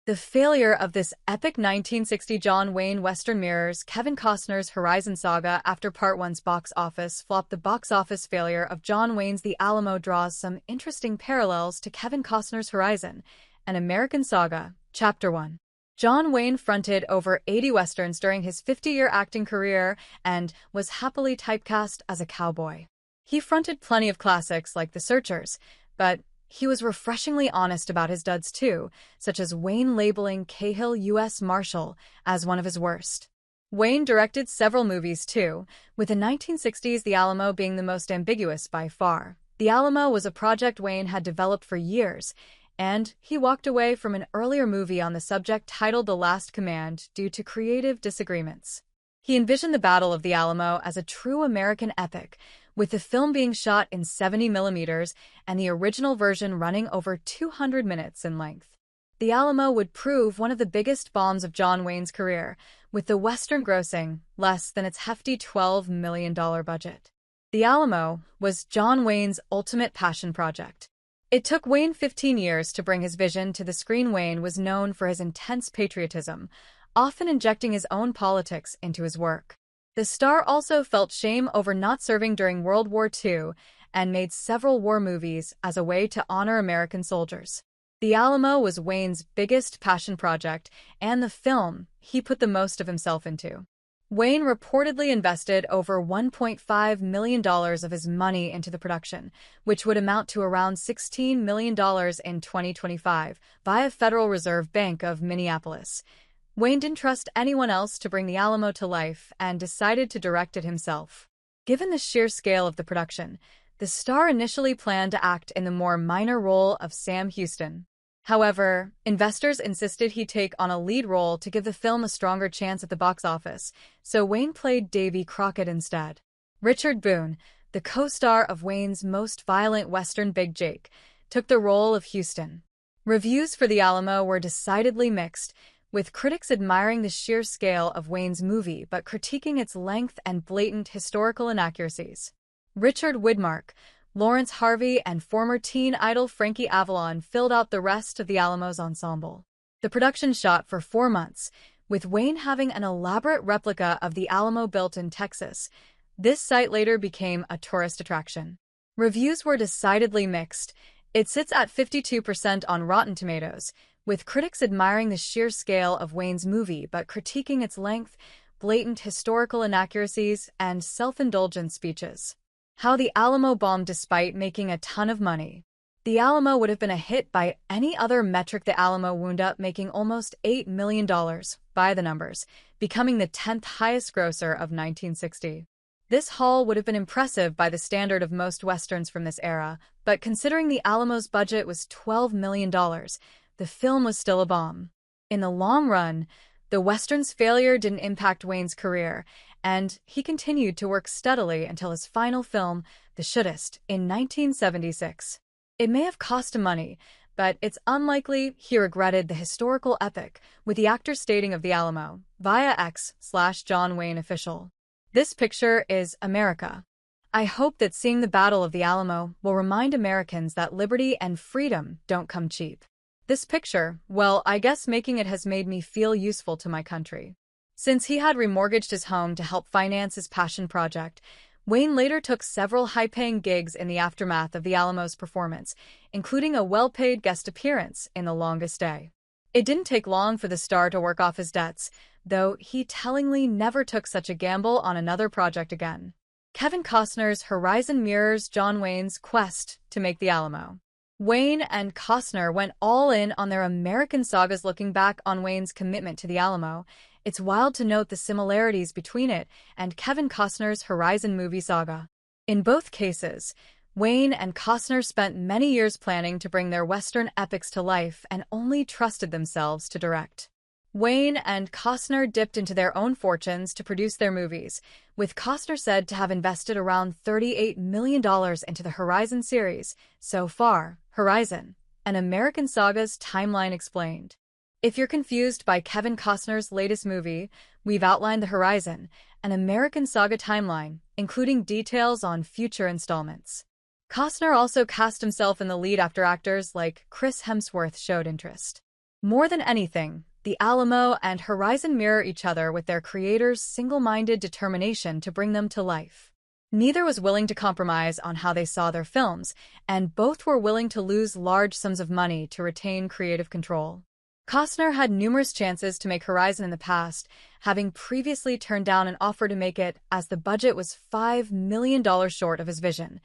The failure of this epic 1960 John Wayne Western mirrors Kevin Costner's Horizon Saga after Part 1's box office flop. The box office failure of John Wayne's The Alamo draws some interesting parallels to Kevin Costner's Horizon, an American Saga, Chapter 1. John Wayne fronted over 80 westerns during his 50-year acting career and was happily typecast as a cowboy. He fronted plenty of classics like The Searchers, but he was refreshingly honest about his duds too, such as Wayne labeling Cahill U.S. Marshal as one of his worst. Wayne directed several movies too, with the 1960s The Alamo being the most ambiguous by far. The Alamo was a project Wayne had developed for years, and he walked away from an earlier movie on the subject titled The Last Command due to creative disagreements. He envisioned the Battle of the Alamo as a true American epic, with the film being shot in 70mm and the original version running over 200 minutes in length. The Alamo would prove one of the biggest bombs of John Wayne's career, with the Western grossing less than its hefty $12 million budget. The Alamo was John Wayne's ultimate passion project. It took Wayne 15 years to bring his vision to the screen. Wayne was known for his intense patriotism, often injecting his own politics into his work. The star also felt shame over not serving during World War II and made several war movies as a way to honor American soldiers. The Alamo was Wayne's biggest passion project and the film he put the most of himself into. Wayne reportedly invested over $1.5 million of his money into the production, which would amount to around $16 million in 2025, via Federal Reserve Bank of Minneapolis. Wayne didn't trust anyone else to bring the Alamo to life and decided to direct it himself. Given the sheer scale of the production, the star initially planned to act in the more minor role of Sam Houston. However, investors insisted he take on a lead role to give the film a stronger chance at the box office, so Wayne played Davy Crockett instead. Richard Boone, the co-star of Wayne's most violent Western Big Jake, took the role of Houston. Reviews for The Alamo were decidedly mixed, with critics admiring the sheer scale of Wayne's movie but critiquing its length and blatant historical inaccuracies. Richard Widmark, Lawrence Harvey, and former teen idol Frankie Avalon filled out the rest of the Alamo's ensemble. The production shot for 4 months, with Wayne having an elaborate replica of the Alamo built in Texas. This site later became a tourist attraction. Reviews were decidedly mixed. It sits at 52% on Rotten Tomatoes, with critics admiring the sheer scale of Wayne's movie but critiquing its length, blatant historical inaccuracies, and self-indulgent speeches. How the Alamo bombed despite making a ton of money. The Alamo would have been a hit by any other metric. The Alamo wound up making almost $8 million, by the numbers, becoming the 10th highest grosser of 1960. This haul would have been impressive by the standard of most westerns from this era, but considering the Alamo's budget was $12 million, the film was still a bomb. In the long run, the Western's failure didn't impact Wayne's career, and he continued to work steadily until his final film, The Shootist, in 1976. It may have cost him money, but it's unlikely he regretted the historical epic, with the actor stating of The Alamo, via X/John Wayne Official. This picture is America. I hope that seeing the Battle of the Alamo will remind Americans that liberty and freedom don't come cheap. This picture, well, I guess making it has made me feel useful to my country. Since he had remortgaged his home to help finance his passion project, Wayne later took several high-paying gigs in the aftermath of the Alamo's performance, including a well-paid guest appearance in The Longest Day. It didn't take long for the star to work off his debts, though he tellingly never took such a gamble on another project again. Kevin Costner's Horizon mirrors John Wayne's quest to make the Alamo. Wayne and Costner went all in on their American sagas. Looking back on Wayne's commitment to the Alamo, it's wild to note the similarities between it and Kevin Costner's Horizon movie saga. In both cases, Wayne and Costner spent many years planning to bring their Western epics to life and only trusted themselves to direct. Wayne and Costner dipped into their own fortunes to produce their movies, with Costner said to have invested around $38 million into the Horizon series. So far, Horizon, an American saga's timeline explained. If you're confused by Kevin Costner's latest movie, we've outlined the Horizon, an American saga timeline, including details on future installments. Costner also cast himself in the lead after actors like Chris Hemsworth showed interest. More than anything, The Alamo and Horizon mirror each other with their creators' single-minded determination to bring them to life. Neither was willing to compromise on how they saw their films, and both were willing to lose large sums of money to retain creative control. Costner had numerous chances to make Horizon in the past, having previously turned down an offer to make it as the budget was $5 million short of his vision.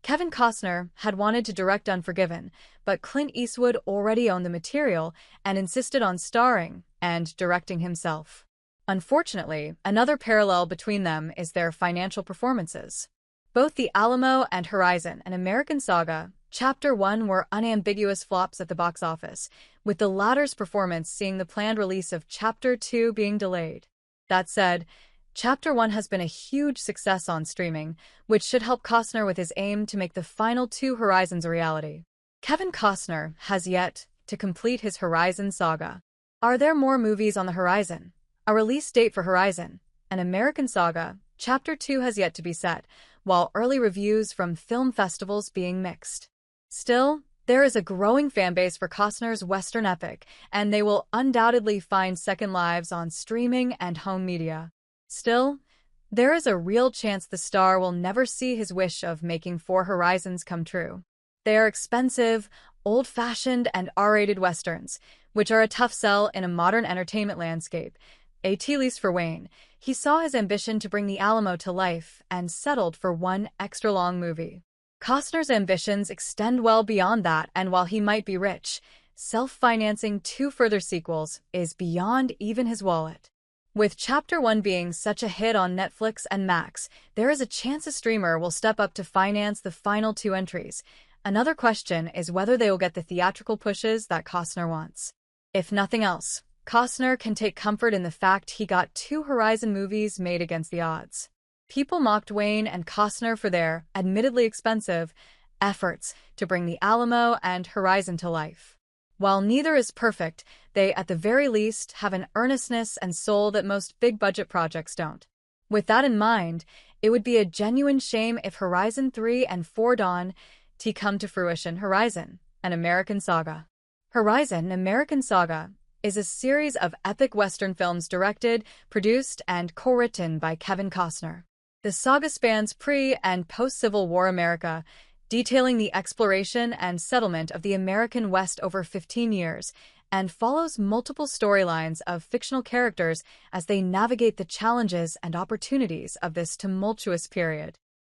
Kevin Costner had wanted to direct Unforgiven, but Clint Eastwood already owned the material and insisted on starring and directing himself. Unfortunately, another parallel between them is their financial performances. Both The Alamo and Horizon, an American Saga, Chapter 1 were unambiguous flops at the box office, with the latter's performance seeing the planned release of Chapter 2 being delayed. That said, Chapter 1 has been a huge success on streaming, which should help Costner with his aim to make the final two Horizons a reality. Kevin Costner has yet to complete his Horizon saga. Are there more movies on the horizon? A release date for Horizon, an American Saga, Chapter 2 has yet to be set, while early reviews from film festivals being mixed. Still, there is a growing fanbase for Costner's Western epic, and they will undoubtedly find second lives on streaming and home media. Still, there is a real chance the star will never see his wish of making 4 Horizons come true. They are expensive, old-fashioned, and R-rated westerns, which are a tough sell in a modern entertainment landscape. At least for Wayne, he saw his ambition to bring the Alamo to life and settled for one extra-long movie. Costner's ambitions extend well beyond that, and while he might be rich, self-financing 2 further sequels is beyond even his wallet. With Chapter 1 being such a hit on Netflix and Max, there is a chance a streamer will step up to finance the final 2 entries. Another question is whether they will get the theatrical pushes that Costner wants. If nothing else, Costner can take comfort in the fact he got 2 Horizon movies made against the odds. People mocked Wayne and Costner for their, admittedly expensive, efforts to bring the Alamo and Horizon to life. While neither is perfect, they at the very least have an earnestness and soul that most big-budget projects don't. With that in mind, it would be a genuine shame if Horizon 3 and 4 Dawn to come to fruition. Horizon, an American Saga. Horizon, an American Saga, is a series of epic Western films directed, produced, and co-written by Kevin Costner. The saga spans pre- and post-Civil War America, detailing the exploration and settlement of the American West over 15 years, and follows multiple storylines of fictional characters as they navigate the challenges and opportunities of this tumultuous period.